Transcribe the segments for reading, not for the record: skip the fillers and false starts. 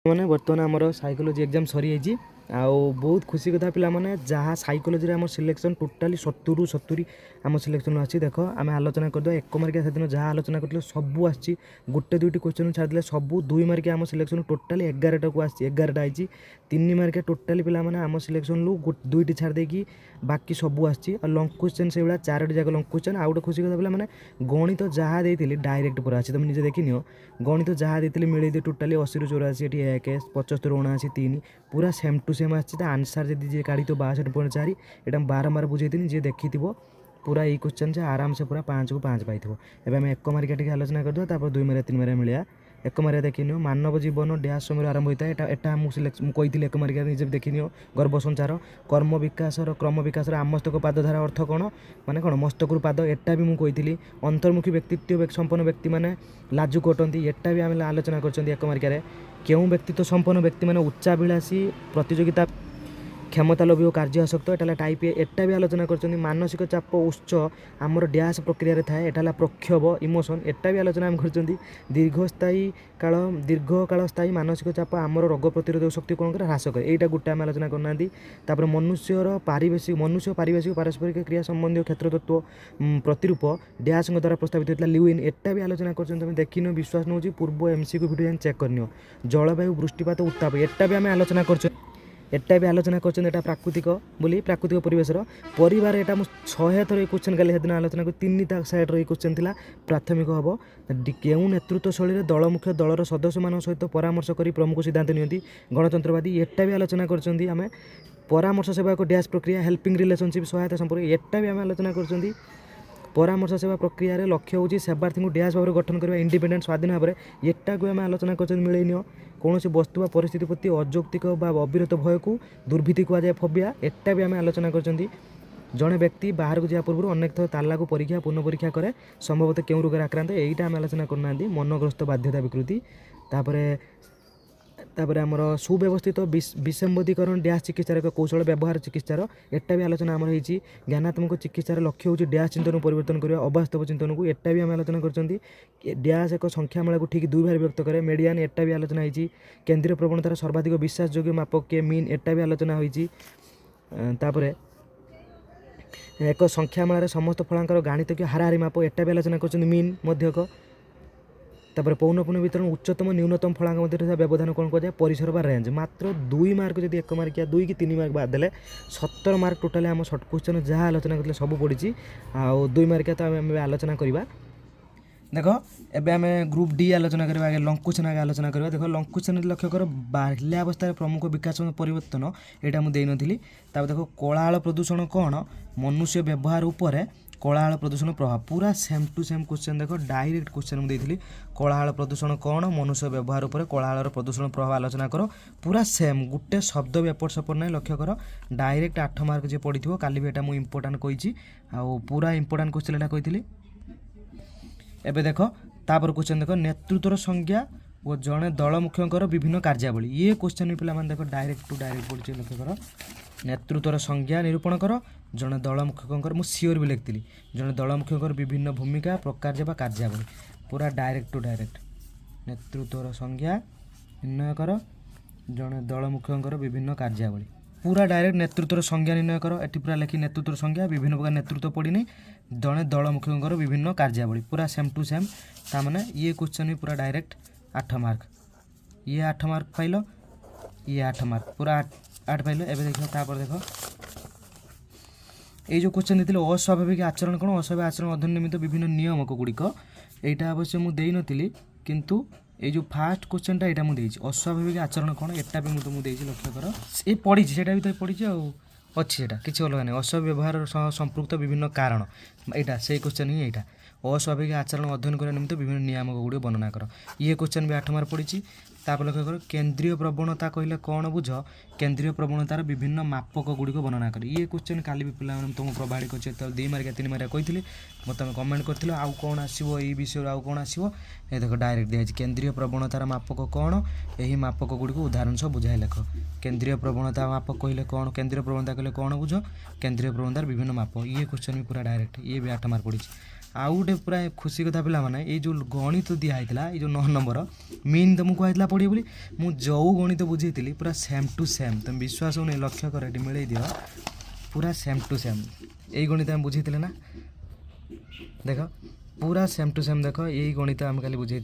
मैंने बर्तमान आमर साइकोलोजी एग्जाम सरी जाइए बहुत खुशी कथा पिला माने जहाँ साइकोलोजी आम सिलेक्शन टोटाली 70 आम सिलेक्शन आसी देख आम आलोचना करदे 1 मार्किया से दिन जहाँ आलोचना करते सबू आसी गोटे दुईटी क्वेश्चन छाड़े सबू 2 मार्किया आम सिलेक्शन टोटाली 11टा को आसी 11टा आई 3 मार्किया टोटाली पिला माने आम सिलेक्शन लु दुईटी छाड़देकी बाकी सबू आसी लंग क्वेश्चन से भाया 4टी जाक लंग क्वेश्चन आउ गोटे खुशी कथा पिला माने गणित जहाँ देती डायरेक्ट पूरा अच्छी तुम निजे देखनी गणित जहाँ देती मिले टोटाली 80 ରୁ 84 ये 1 75 ରୁ 79 3 पूरा सेम टू सेम आसी आंसर जब जी काढ़ी तो 62.4 यहाँ बारंबार बुझेती जी देखी पूरा यही क्वेश्चन से आराम से पूरा 5 को 5 पाई एवं आम 1 मार्किया टी आलोचना करदे 2 मार्किया 3 मार्किया मिले 1 मार्किया देखनी मानव जीवन डैश समय आरंभ होता है एटा मुझे कही 1 मार्किया निजे देखनी गर्भ संचार कर्म विकास क्रम विकास आमस्तक पादधारा अर्थ कौन माने कौन मस्तक पाद एटा भी मुझे अंतर्मुखी व्यक्तित्व संपन्न व्यक्ति मैंने लाजु कटती एटा भी आम आलोचना कर 1 मार्किया क्यों व्यक्तित्व संपन्न व्यक्ति मैंने उच्चाभिलाषी प्रतियोगिता क्षमता लोभी और कार्यासक्त एटा टाइप एटा भी आलोचना कर मानसिक चाप उच्च आमर डैश प्रक्रिया थाए एटा प्रक्षोभ इमोशन एटा भी आलोचना आम कर दीर्घ काल स्थायी मानसिक चाप आमर रोग प्रतिरोधक शक्ति कौन कर ह्रास करे यहाँ गोटे आम आलोचना करना मनुष्यर पारिभाषिक पारस्परिक क्रिया संबंधी क्षेत्र तत्व प्रतिरूप डैश द्वारा प्रस्तावित होता ल्यूइन एटा भी आलोचना कर देखिन विश्वास नौ पूर्व MCQ वीडियो चेक करनी जलवायु वृष्टिपात उत्ताप एटा भी आम आलोचना कर एटा भी आलोचना कर प्राकृतिक बोली प्राकृतिक परिवेश परिवार एटा 100 थर क्वेश्चन काली दिन आलोचना कर 3टा साइड रो क्वेश्चन थिला प्राथमिक हम केउ नेतृत्व शैली दल मुख्य दलर सदस्य मान सहित परामर्श कर प्रमुख सिद्धांत नियंती गणतंत्रवादी एटा भी आलोचना कर परामर्श सेवा एक डैश प्रक्रिया हेल्पिंग रिलेशनशिप सहायता संपर्क एटा भी आम आलोचना कर परामर्श सेवा प्रक्रिया लक्ष्य होची सेवार्थी को डैश भाव गठन करवा इंडिपेंडेंट स्वाधीन भाव में एटा को आम आलोचना कर मिलेनि कौन वस्तु परिस्थिति प्रति अयौक्तिक अविरत भय को दुर्भीति कहुए फोबिया एटा भी आम आलोचना कर जड़े व्यक्ति बाहर को जा पूर्व अनेक थर ताला को परीक्षा पुनः परीक्षा करे संभवतः क्यों रोग आक्रांत यहीटा आम आलोचना करना मनग्रस्त बाध्यता विकृति तापर आमर सुव्यवस्थित विसंबद्धीकरण डैश चिकित्सार एक कौशल व्यवहार चिकित्सार एटा भी आलोचना आमर होती ज्ञानात्मक चिकित्सार लक्ष्य होची डैश चिंतन परिवर्तन करवा अवास्तव चिंतन को एटा भी आम आलोचना कर डैश एक संख्यामाला को ठीक 2 भाग व्यक्त करे मेडियान एटा भी आलोचना होती केंद्रीय प्रवणतार सर्वाधिक विश्वासयोग्य मापक के मीन एटा भी आलोचना होती एक संख्यामाला समस्त फलांकर गाणितिक हाराहारी माप एटा भी आलोचना कर मीन मध्यक तापर पौनपुन वितरण उच्चतम न्यूनतम फलांक मध्य व्यवधान कौन कहुए परिसर बा रेंज मात्र 2 मार्क जब 1 मार्किया 2 कि 3 मार्क बाद देले 70 मार्क टोटाली आम सर्ट क्वेश्चन जहाँ आलोचना करते सब पड़ी आउ 2 मार्किया तो आम आलोचना करवा देख एबे आम ग्रुप डी आलोचना करवा आगे लंग क्वेश्चन आगे आलोचना करवा देख लंग क्वेश्चन लक्ष्य कर बाल्यावस्था प्रमुख विकास परिवर्तन यहाँ मुझे देनी देख कोलाहल प्रदूषण कौन मनुष्य व्यवहार उपर कोलाहल प्रदूषण प्रभाव पूरा सेम टू सेम क्वेश्चन देख डायरेक्ट क्वेश्चन मुझे कोलाहल प्रदूषण कौन मनुष्य व्यवहार उपर कोलाहल प्रदूषण प्रभाव आलोचना कर पूरा सेम गोटे शब्द भी एपट सेपट ना लक्ष्य कर डायरेक्ट 8 मार्क जी पड़ी थो काली भी एटा मु इंपोर्टेंट कही पूरा इंपोर्टेंट क्वेश्चन एटा कही एबे देख तापर क्वेश्चन देख नेतृत्वर संज्ञा और जड़े दल मुख्यंकर विभिन्न कार्यावली ये क्वेश्चन भी पिला देख डायरेक्ट टू डायरेक्ट पड़ी लक्ष्य कर नेतृत्वर संज्ञा निरूपण कर जड़े दल मुख्यंकर मुझे सियोर भी लिखी जड़े दल मुख्यंकर विभिन्न भूमिका प्रकार व कार्यावली पूरा डायरेक्ट टू डायरेक्ट नेतृत्वर संज्ञा निर्णय कर जड़े दल मुख्यंकर विभिन्न कार्यावली पूरा डायरेक्ट नेतृत्वर संज्ञा निर्णय कर एटी पूरा लिखी नेतृत्वर संज्ञा विभिन्न प्रकार नेतृत्व पड़ी जड़े दल मुख्यंकर विभिन्न कार्यावली पूरा सेम टू सेम ताने ये क्वेश्चन भी पूरा डायरेक्ट 8 मार्क ये 8 मार्क पाइल ये 8 मार्क पूरा 8 पाइल एवं देख तापर देख ये जो क्वेश्चन देते अस्वाभाविक आचरण कौन अस्वाभाविक आचरण अध्ययन निमित्त विभिन्न नियमक गुड़िक यहाँ अवश्य मुझे नी किंतु ये जो फास्ट क्वेश्चनटा यहाँ मुझे अस्वाभाविक आचरण कौन एटा भी मुझे लक्ष्य कर ये पढ़ी से भी पढ़ी अच्छी एटा किसी अलग नहीं अस्वाभाविक व्यवहार संपृक्त विभिन्न कारण यहाँ से क्वेश्चन ही यहाँ अस्वाभाविक आचरण अध्ययन करने निमित्त विभिन्न नियामक गुड़ वर्णना कर ये क्वेश्चन भी 8 मार्क पड़ी तापर लक्ष्य कर केंद्रीय प्रवणता कहले कौन बुझ केंद्रीय प्रवणतार विभिन्न मापक गुड़िक वर्णना कर ये क्वेश्चन काली भी पिला तुमको प्रोवाइड कर 2 मार्किया 3 मार्किया कही तुम कमेंट कर आउ कौन आसो ये विषय आउ कौन आसो ये देख डायरेक्ट दिखाई केंद्रीय प्रवणतार मापक कौन यही मापक गुड़ी को उदाहरण सब बुझाई लेख केंद्रीय प्रवणता मापक कहले कौन केंद्रीय प्रवणता कहले कौन बुझ केंद्रीय प्रवणतार विभिन्न माप ये क्वेश्चन भी पूरा डायरेक्ट ये भी 8 मार्क पड़ी आउ गोटे पूरा खुशी कथा पिला माने ये जो गणित दिखाई ये जो 9 नंबर मीन तुमको कहला पढ़े बोली मु जो गणित बुझेली पूरा सेम टू सेम तुम विश्वास हो नहीं लक्ष्य कर मिले दियो पूरा सेम टू सेम यही गणित आम बुझे ना देख पूरा सेम टू सेम देख यही गणित आम खाली बुझे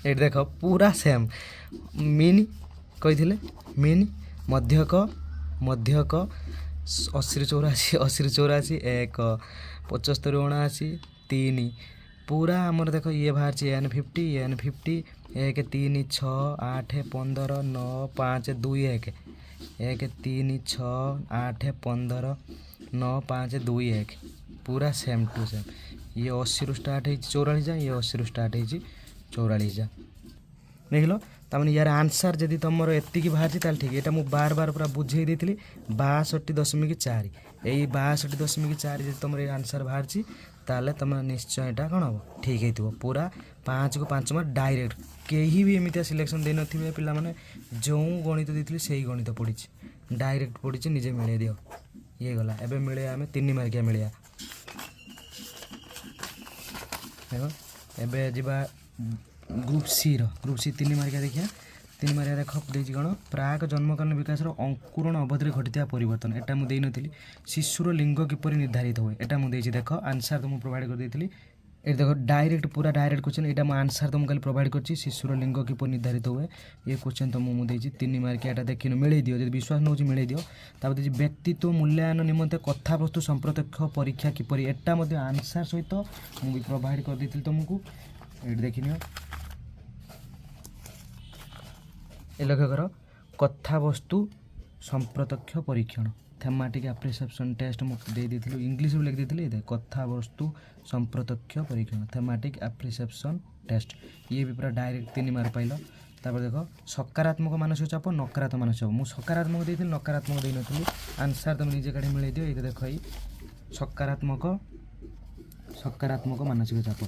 ये देख पूरा सेम मीन कही मीन मध्यक मध्यक 80 84 80 84 1 75 79 3 पूरा आमर देख ये बाहर N50 N50 1 3 6 8 15 9 5 2 1 1 3 6 8 15 9 5 2 1 पूरा सेम टू सेम ये 80 रु स्टार्ट है 44 जा ये 80 रु स्टार्ट है 44 जा देख लो तमें यार आंसर जदि तुम एति बाहर ठीक है मुझे बार बार पूरा बुझे दी 62.4 यही 62.4 जब तुम आंसर बाहर ताले तुम निश्चय यहाँ कौन हम ठीक है पूरा 5 को 5 मार्क डायरेक्ट कहीं भी एमती सिलेक्शन दे नथिबे पिला माने जो गणित देती से ही गणित पड़ी डायरेक्ट पड़ी निजे मिले दियो ये गला एबे मिले आम 3 मार्किया मिले एबे जीवा ग्रुप सी 3 मार्किया देखिए 3 मार्किया देख देखिए कौन प्राक जन्मकालीन विकास अंकुरण अवधि घटी परिवर्तन एटा मुझे देती शिशुर लिंग किपर निर्धारित हुए एटा मुझे देख आंसर तुमको प्रोवाइड कर देती ये देखो डायरेक्ट पूरा डायरेक्ट क्वेश्चन यहाँ मुझे आंसर तुमको खाली प्रोवाइड कर शिशुर लिंग किपर निर्धारित हुए ये क्वेश्चन तुमको मुझे 3 मार्किया देख मिले दियो जब विश्वास नौ मिले दियो तापर व्यक्तित्व मूल्यांकन निमंते कथावस्तु संप्रत्यक्ष परीक्षा किपर एटा आंसर सहित मुझे प्रोवाइड कर देती तुमको ये देखनी ये लक्ष्य कर कथावस्तु संप्रत्यक्ष परीक्षण थेमाटिक एप्रिसिएशन टेस्ट मुझे दे इंग्लिश लिख देती कथावस्तु संप्रत्यक्ष परीक्षण थेमाटिक एप्रिसिएशन टेस्ट ये भी पूरा डायरेक्ट 3 मार्क पाइल तापर देख सकारात्मक मानसिक चाप नकारात्मक मानसिक चाप मुझे सकारात्मक देती नकारात्मक दे नी आंसर तुम निजे काढ़ी मिले दियो ये देख ये सकारात्मक सकारात्मक मानसिक चाप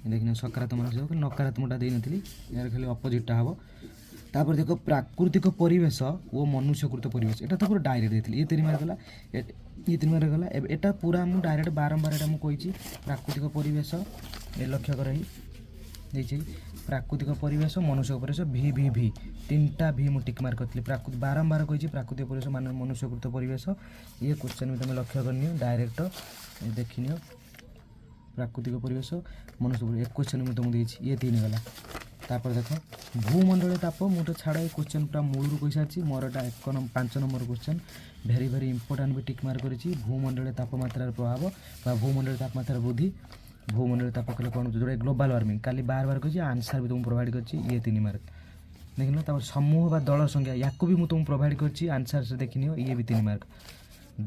देखने सकारात्मक मानसिक चाप नकारात्मकटा दे नी यार खाली अपोजिटा हम तापर देख प्राकृतिक परिवेश वो मनुष्यकृत परिवेश एटा तो पूरा डायरेक्ट देती ये 3 मार्क गला ये 3 मार्क गला एटा पूरा मुझे डायरेक्ट बारंबार एटा मुझे प्राकृतिक परिवेश ये लक्ष्य कर प्राकृतिक परिवेश मनुष्य परिवेश भी भी भी 3टा भी मुझे टिक मार्क करती प्राकृतिक बारंबार कही प्राकृतिक परिवेश मान मनुष्यकृत परिवेश ये क्वेश्चन भी तुम लक्ष्य करनी डायरेक्ट देखनी प्राकृतिक परिवेश मनुष्य एक क्वेश्चन मुझे तुमको देती ये 3 गला तापर देख भूमंडल ताप मुझे छाड़ क्वेश्चन पूरा मूलू कही सारी मोर 5 नंबर क्वेश्चन भेरी भेरी इंपोर्टाट भी टिक मार्क करी भूमंडल तापमात्रार प्रभाव भूमंडल तापमात्रा वृद्धि भूमंडल ताप कले कौन जो ग्लोबल वार्मिंग काली बार बार कही आंसर भी तुमको प्रोवाइड कर ये 3 मार्क देखना तापर समूह बा दल संख्या या भी मुझे तुमको प्रोवाइड कर आंसर से देखनी ये भी 3 मार्क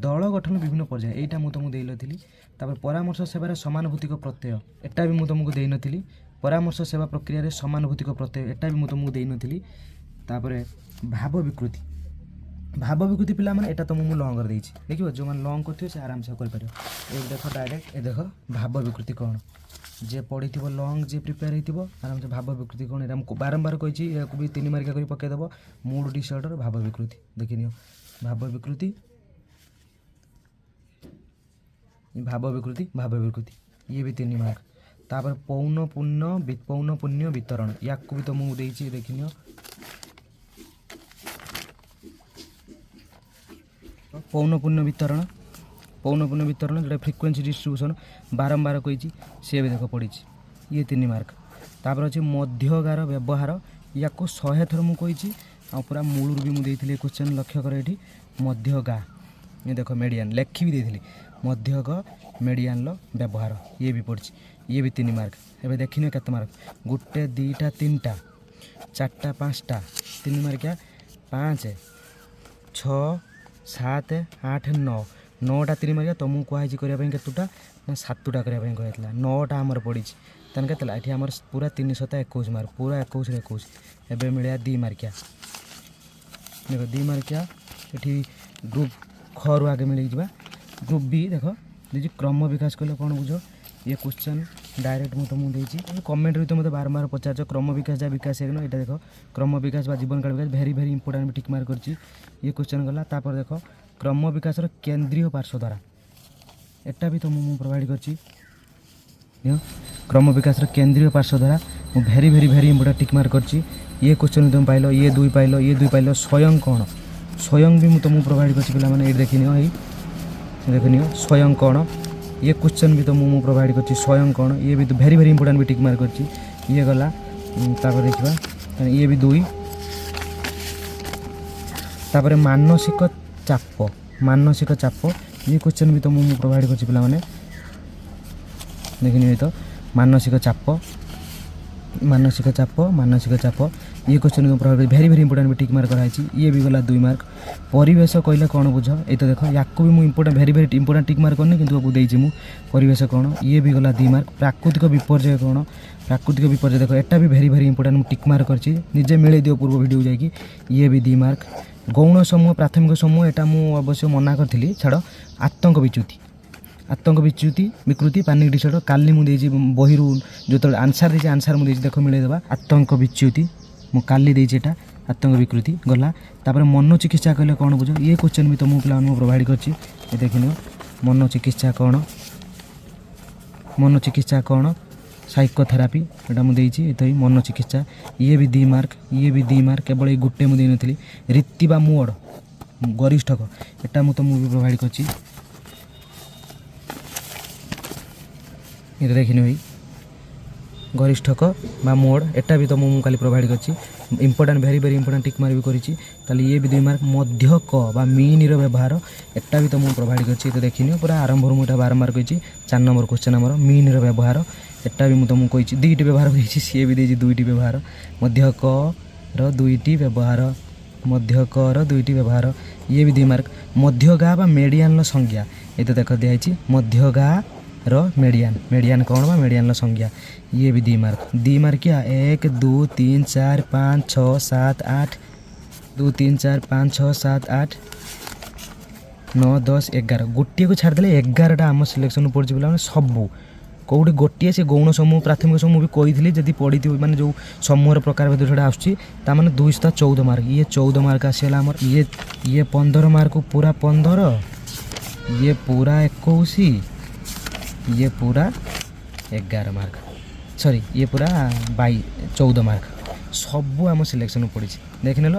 दल गठन विभिन्न पर्याय यहाँ मुझे तुमको दे नी परामर्श सेवार समानुभूतिक प्रत्यय एटा भी मुझे तुमको दे नी परामर्श सेवा प्रक्रिया समानुभूतिक प्रत्यय एटा भी मुझे तुमको दे नी भाव विकृति पिला माने एटा तुमको लॉन्ग कर देछि देखियो जो मान लॉन्ग करथियो से आराम से कर परियो ए देखो डायरेक्ट ए देखो भाव विकृति कौन जे पढ़िथिबो लॉन्ग जे प्रिपेयर हेतिबो आराम से भाव विकृति कौन एटा हमको बारंबार कहिछि याको भी 3 मार्क करी पके देबो मूड डिसऑर्डर भाव विकृति देखिनियो भाव विकृति ये भी 3 मार्क तापर पौन पुण्य वितरण या भी तुमको देछि देखिनियो पौन पुण्य वितरण जो फ्रिक्वेंसी डिस्ट्रीब्यूशन बारंबार कही सी भी देख पड़ी ये 3 मार्क तापर अच्छे मध्यगार व्यवहार या 100 थर मुझे पूरा मूल भी मुझे क्वेश्चन लक्ष्य कर ये मध्यगा ये देख मेडियान लेखी भी देती मध्यक मेडियान व्यवहार ये भी पड़ी ये भी 3 मार्क एवं देखने के मार्क 1 2 3 4 5 3 मार्किया 5 6 7 8 9 9टा 3 मार्किया तुमको कहुई करने केतुटा ना 7टा करने कहला 9टा आमर पड़ी तेन के ये आम पूरा 321 मार्क पूरा 21 21 एवं मिले 2 मार्किया देख 2 मार्किया ये ग्रुप ख रु आगे मिल जावा ग्रुप बी देख देखिए क्रम विकास कले कौन बुझ ये क्वेश्चन डायरेक्ट मुझे तुमको देती कमेंट भी तो मतलब बार बार पचार क्रम विकास या विकास एक यहाँ देख क्रम विकास जीवन काल विकास भेरी भेरी इंपोर्टाट भी टिक मार्क कर ये क्वेश्चन गला तापर देख क्रम विकास केंद्रीय पार्श्वधारा एटा भी तुमको प्रोवाइड करछि क्रम विकास केंद्रीय पार्श्वधारा मु भेरी भेरी भेरी इंपोर्टेंट टिक मार्क करछि ये क्वेश्चन तुम पाइलो ये दुई पाइलो स्वयं कौन स्वयं भी तुमको प्रोवाइड करछि पिला माने ए देखिनियो एई देखिनियो स्वयं कौन ये क्वेश्चन भी तुमको प्रोवाइड करछि स्वयं कौन ये भी भेरी भेरी इंपोर्टेंट भी टिक मार्क करछि ये गला तापर देखिबा ये भी दुई तापर मानसिक चाप ये क्वेश्चन भी तुमको प्रोवाइड करछि पिला माने देखिए तो मानसिक चाप ये क्वेश्चन को प्रोवाइड भेरी भेरी इंपोर्टेंट भी टिक मार्क कराई ये भी गला 2 मार्क परिवेश कहले कौन बुझ ये तो देख या भी मुझे इंपोर्टेंट भेरी भेरी इंपोर्टेंट टिक मार्क करनी किंतु देइछि मु परिवेश कौन ये भी गला 2 मार्क प्राकृतिक विपर्यय कौन प्राकृतिक विपर्यय देख एटा भी भेरी भेरी इंपोर्टेंट टिक मार्क करछि निजे मिले दियो पूर्व वीडियो जाकी ये भी 2 मार्क गौण समूह प्राथमिक समूह एटा मु अवश्य मना करथिली छाड़ आतंक विच्युति विकृति पैनिक डिसऑर्डर काली मुझे बही जो आंसर देती आंसर मुझे देख मिले देवा आतंक विच्युति मु काली देती एटा आतंक विकृति गला तापर मनोचिकित्सा कहले कौन बुझ ये क्वेश्चन भी तुम पिला प्रोवाइड करछि देखिन मनोचिकित्सा कौन साइकोथेरापी एटा मुझे ये मनोचिकित्सा ये भी 2 मार्क केवल ये गोटे मुझे नथली रीति बा मोड गरिष्ठक एटा मु तुमको प्रोवाइड करछि ये देखिए भाई गरिष्ठक बा मोड एटा भी तुमको खाली प्रोवाइड करछि इंपोर्टेंट भेरी भेरी इंपोर्टेंट टिक मार भी करिछि ताली ये भी 2 मार्क मध्य क बा मीन रो व्यवहार एटा भी तुमको प्रोवाइड करछि तो देखिनियो पूरा आरंभ रो मुटा 12 मार्क कहिछि 4 नंबर क्वेश्चन हमर मीन रो व्यवहार एटा भी मु तुमको कहिछि 2टी व्यवहार कहिछि सी भी देछि 2टी व्यवहार मध्य क रो 2टी व्यवहार ये भी 2 मार्क मध्य गा बा मेडियन लो संज्ञा ए तो देख दियाछि मध्य गा रो मेडियन कौन बा मेडियन लो संज्ञा ये भी 2 मार्क क्या 1 2 3 4 5 6 7 8 2 3 4 5 6 7 8 9 10 11 गोटे को छाड़ देले 11 टा आम सिलेक्शन पड़छि बोला सबू कौटी गोटे से गौण समूह प्राथमिक समूह भी कही जदि पढ़ी माने जो समूहर प्रकार भीतर जोड़ा आसुची तामाने 214 मार्क ये 14 मार्क आसीला हमर ये 15 मार्क पूरा 15 ये पूरा 21 ये पूरा 11 मार्क सॉरी ये पूरा 14 मार्क सबू आम सिलेक्शन पड़ी देख नेल